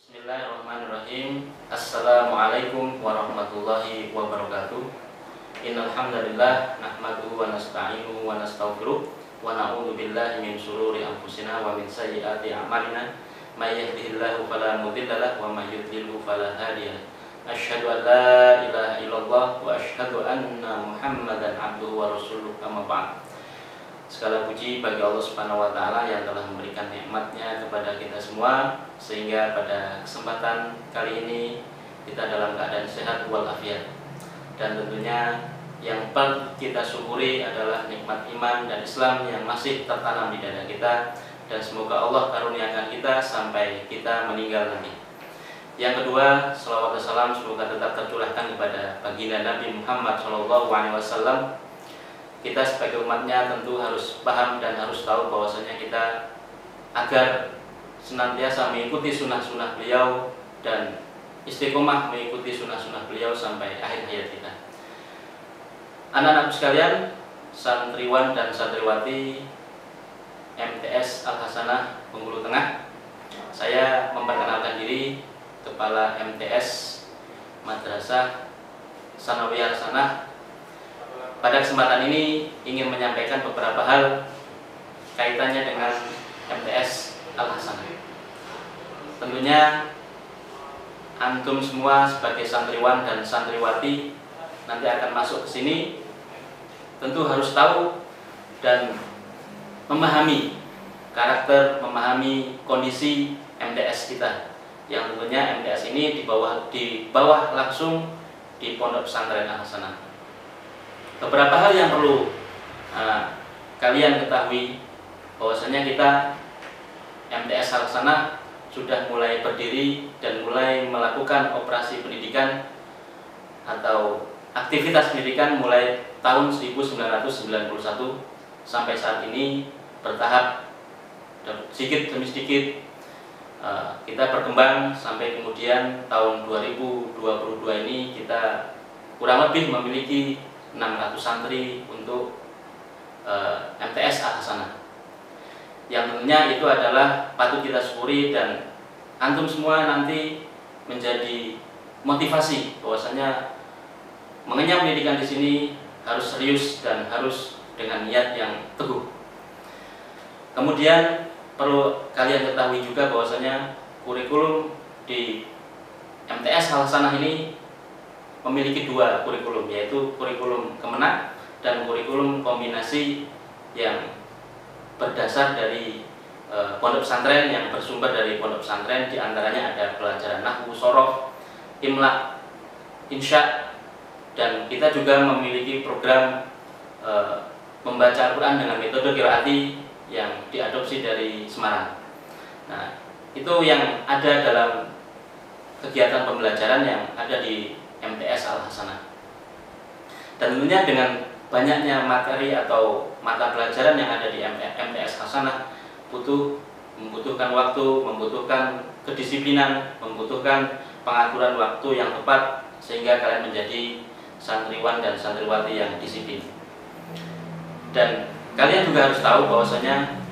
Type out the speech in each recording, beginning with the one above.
Bismillahirrahmanirrahim. Assalamualaikum warahmatullahi wabarakatuh. Innal hamdalillah nahmaduhu wa nasta'inuhu wa nastaghfiruh wa na'udzu billahi min shururi anfusina wa min sayyiati a'malina. May yahdihillahu fala mudilla lahu wa may yudlilhu fala hadiya lahu. Asyhadu an la ilaha illallah wa asyhadu anna Muhammadan abduhu wa rasuluh. Amma ba'd. Segala puji bagi Allah Subhanahu wa taala yang telah memberikan nikmat-Nya kepada kita semua, sehingga pada kesempatan kali ini kita dalam keadaan sehat walafiat. Dan tentunya yang patut kita syukuri adalah nikmat iman dan Islam yang masih tertanam di dada kita, dan semoga Allah karuniakan kita sampai kita meninggal nanti. Yang kedua, selawat dan salam semoga tetap tercurahkan kepada baginda Nabi Muhammad SAW. Kita sebagai umatnya tentu harus paham dan harus tahu bahwasanya kita agar senantiasa mengikuti sunnah-sunnah beliau dan istiqomah mengikuti sunnah-sunnah beliau sampai akhir hayat kita. Anak-anakku sekalian, santriwan dan santriwati MTS Al-Hasanah Bengkulu Tengah, saya memperkenalkan diri, Kepala MTS Madrasah Sanawiyah Hasanah. Pada kesempatan ini ingin menyampaikan beberapa hal kaitannya dengan MTS Al-Hasanah. Tentunya antum semua sebagai santriwan dan santriwati nanti akan masuk ke sini, tentu harus tahu dan memahami karakter, memahami kondisi MTS kita, yang tentunya MTS ini di bawah langsung di Pondok Pesantren Al-Hasanah. Beberapa hal yang perlu kalian ketahui bahwasanya kita MTS Al-Hasanah sudah mulai berdiri dan mulai melakukan operasi pendidikan atau aktivitas pendidikan mulai tahun 1991 sampai saat ini, bertahap sedikit demi sedikit kita berkembang sampai kemudian tahun 2022 ini kita kurang lebih memiliki 600 santri untuk MTS Al-Hasanah, yang tentunya itu adalah patut kita syukuri, dan antum semua nanti menjadi motivasi bahwasanya mengenyam pendidikan di sini harus serius dan harus dengan niat yang teguh. Kemudian perlu kalian ketahui juga bahwasanya kurikulum di MTS Al-Hasanah ini memiliki dua kurikulum, yaitu kurikulum Kemenak dan kurikulum kombinasi yang berdasar dari pondok pesantren, yang bersumber dari pondok pesantren. Di antaranya ada pelajaran nahwu, shoroh, imla, insya, dan kita juga memiliki program membaca Al-Quran dengan metode qiraati yang diadopsi dari Semarang. Nah, itu yang ada dalam kegiatan pembelajaran yang ada di MTS Al-Hasanah. Dan tentunya dengan banyaknya materi atau mata pelajaran yang ada di MTS Al-Hasanah membutuhkan waktu, membutuhkan kedisiplinan, membutuhkan pengaturan waktu yang tepat, sehingga kalian menjadi santriwan dan santriwati yang disiplin. Dan kalian juga harus tahu bahwasanya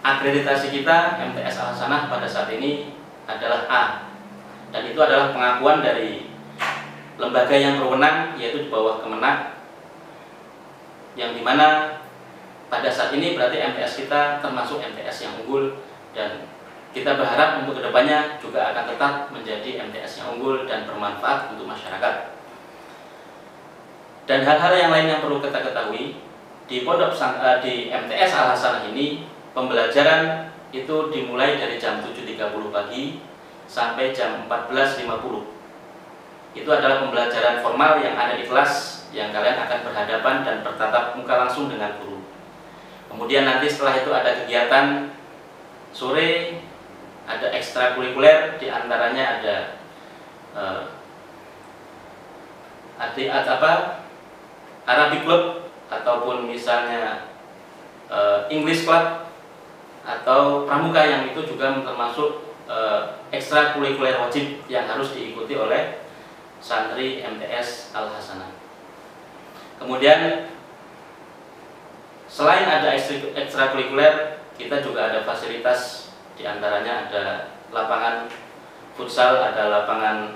akreditasi kita MTS Al-Hasanah pada saat ini adalah A, dan itu adalah pengakuan dari lembaga yang berwenang, yaitu di bawah Kemenak, yang dimana pada saat ini berarti MTS kita termasuk MTS yang unggul, dan kita berharap untuk kedepannya juga akan tetap menjadi MTS yang unggul dan bermanfaat untuk masyarakat. Dan hal-hal yang lain yang perlu kita ketahui di MTS Al-Hasanah ini, pembelajaran itu dimulai dari jam 7.30 pagi sampai jam 14.50. Itu adalah pembelajaran formal yang ada di kelas, yang kalian akan berhadapan dan bertatap muka langsung dengan guru. Kemudian nanti setelah itu ada kegiatan sore, ada ekstrakurikuler, di antaranya ada Arabic Club, ataupun misalnya English Club, atau pramuka, yang itu juga termasuk ekstrakurikuler wajib yang harus diikuti oleh santri MTS Al-Hasanah. Kemudian selain ada ekstrakurikuler, kita juga ada fasilitas, di antaranya ada lapangan futsal, ada lapangan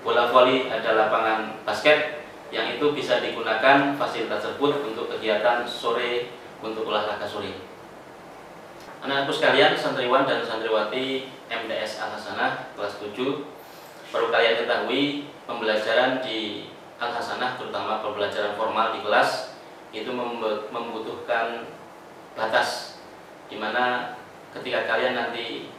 bola voli, ada lapangan basket, yang itu bisa digunakan fasilitas tersebut untuk kegiatan sore, untuk olahraga sore. Anak-anakku sekalian, santriwan dan santriwati MTS Al-Hasanah kelas 7, perlu kalian ketahui pembelajaran di Al-Hasanah, terutama pembelajaran formal di kelas, itu membutuhkan batas, dimana ketika kalian nanti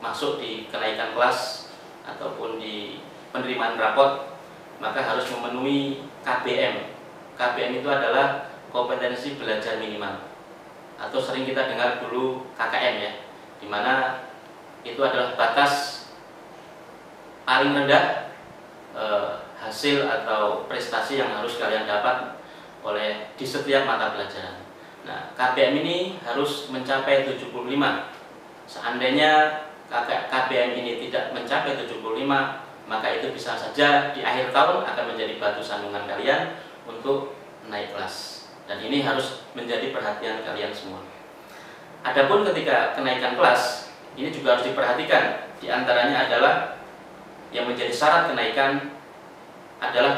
masuk di kenaikan kelas ataupun di penerimaan rapot, maka harus memenuhi KBM. KBM itu adalah kompetensi belajar minimal, atau sering kita dengar dulu KKM ya, dimana itu adalah batas paling rendah hasil atau prestasi yang harus kalian dapat di setiap mata pelajaran. Nah, KBM ini harus mencapai 75. Seandainya KBM ini tidak mencapai 75, maka itu bisa saja di akhir tahun akan menjadi batu sandungan kalian untuk naik kelas. Dan ini harus menjadi perhatian kalian semua. Adapun ketika kenaikan kelas, ini juga harus diperhatikan. Di antaranya adalah yang menjadi syarat kenaikan adalah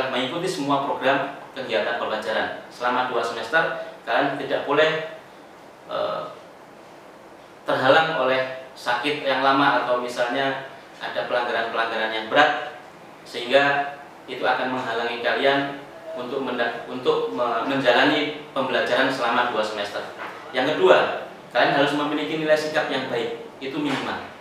mengikuti semua program kegiatan pembelajaran. Selama 2 semester, kalian tidak boleh terhalang oleh sakit yang lama atau misalnya ada pelanggaran-pelanggaran yang berat, sehingga itu akan menghalangi kalian untuk menjalani pembelajaran selama 2 semester. Yang kedua, kalian harus memiliki nilai sikap yang baik, itu minimal.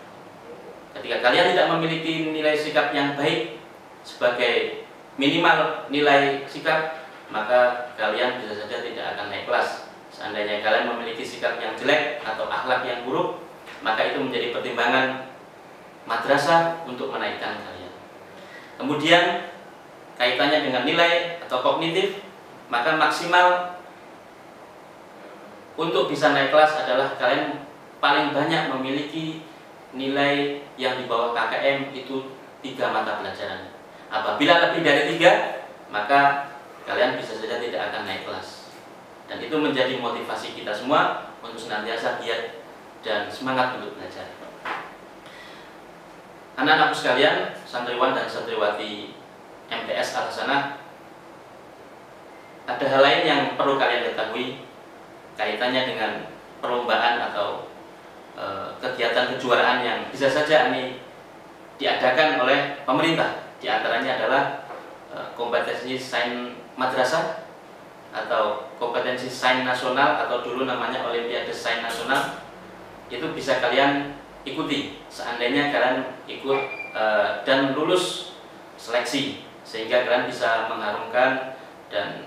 Ketika kalian tidak memiliki nilai sikap yang baik sebagai minimal nilai sikap, maka kalian bisa saja tidak akan naik kelas. Seandainya kalian memiliki sikap yang jelek atau akhlak yang buruk, maka itu menjadi pertimbangan madrasah untuk menaikkan kalian. Kemudian kaitannya dengan nilai atau kognitif, maka maksimal untuk bisa naik kelas adalah kalian paling banyak memiliki nilai yang di bawah KKM itu 3 mata pelajaran. Apabila lebih dari 3, maka kalian bisa saja tidak akan naik kelas. Dan itu menjadi motivasi kita semua untuk senantiasa giat dan semangat untuk belajar. Anak-anakku sekalian, santriwan dan santriwati MTS Al-Hasanah, ada hal lain yang perlu kalian ketahui kaitannya dengan perlombaan atau kegiatan kejuaraan yang bisa saja ini diadakan oleh pemerintah. Di antaranya adalah kompetensi sains madrasah atau kompetensi sains nasional, atau dulu namanya Olimpiade Sains Nasional. Itu bisa kalian ikuti seandainya kalian ikut dan lulus seleksi, sehingga kalian bisa mengharumkan dan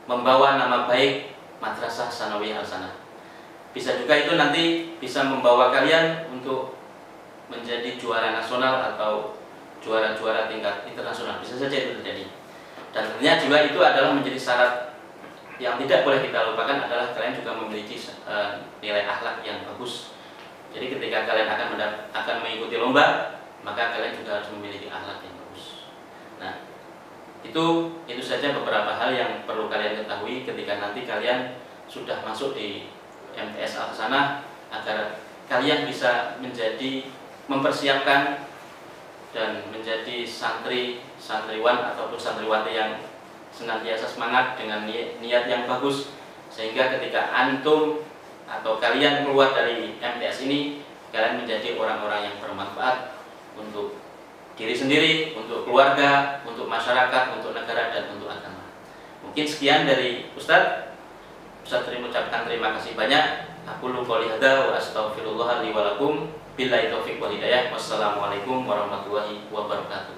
membawa nama baik Madrasah Tsanawiyah Al-Hasanah. Bisa juga itu nanti bisa membawa kalian untuk menjadi juara nasional atau juara-juara tingkat internasional, bisa saja itu terjadi. Dan tentunya juga itu adalah menjadi syarat yang tidak boleh kita lupakan, adalah kalian juga memiliki nilai akhlak yang bagus. Jadi ketika kalian akan mengikuti lomba, maka kalian juga harus memiliki akhlak yang bagus. Nah, itu saja beberapa hal yang perlu kalian ketahui ketika nanti kalian sudah masuk di MTS Al-Hasanah, agar kalian bisa mempersiapkan dan menjadi santriwan ataupun santriwati yang senantiasa semangat dengan niat yang bagus, sehingga ketika antum atau kalian keluar dari MTS ini, kalian menjadi orang-orang yang bermanfaat untuk diri sendiri, untuk keluarga, untuk masyarakat, untuk negara, dan untuk agama. Mungkin sekian dari Ustadz mengucapkan terima kasih banyak. Aku qouli hadza wa astaghfirullah li wa lakum. Billahi taufiq wal hidayah. Wassalamualaikum warahmatullahi wabarakatuh.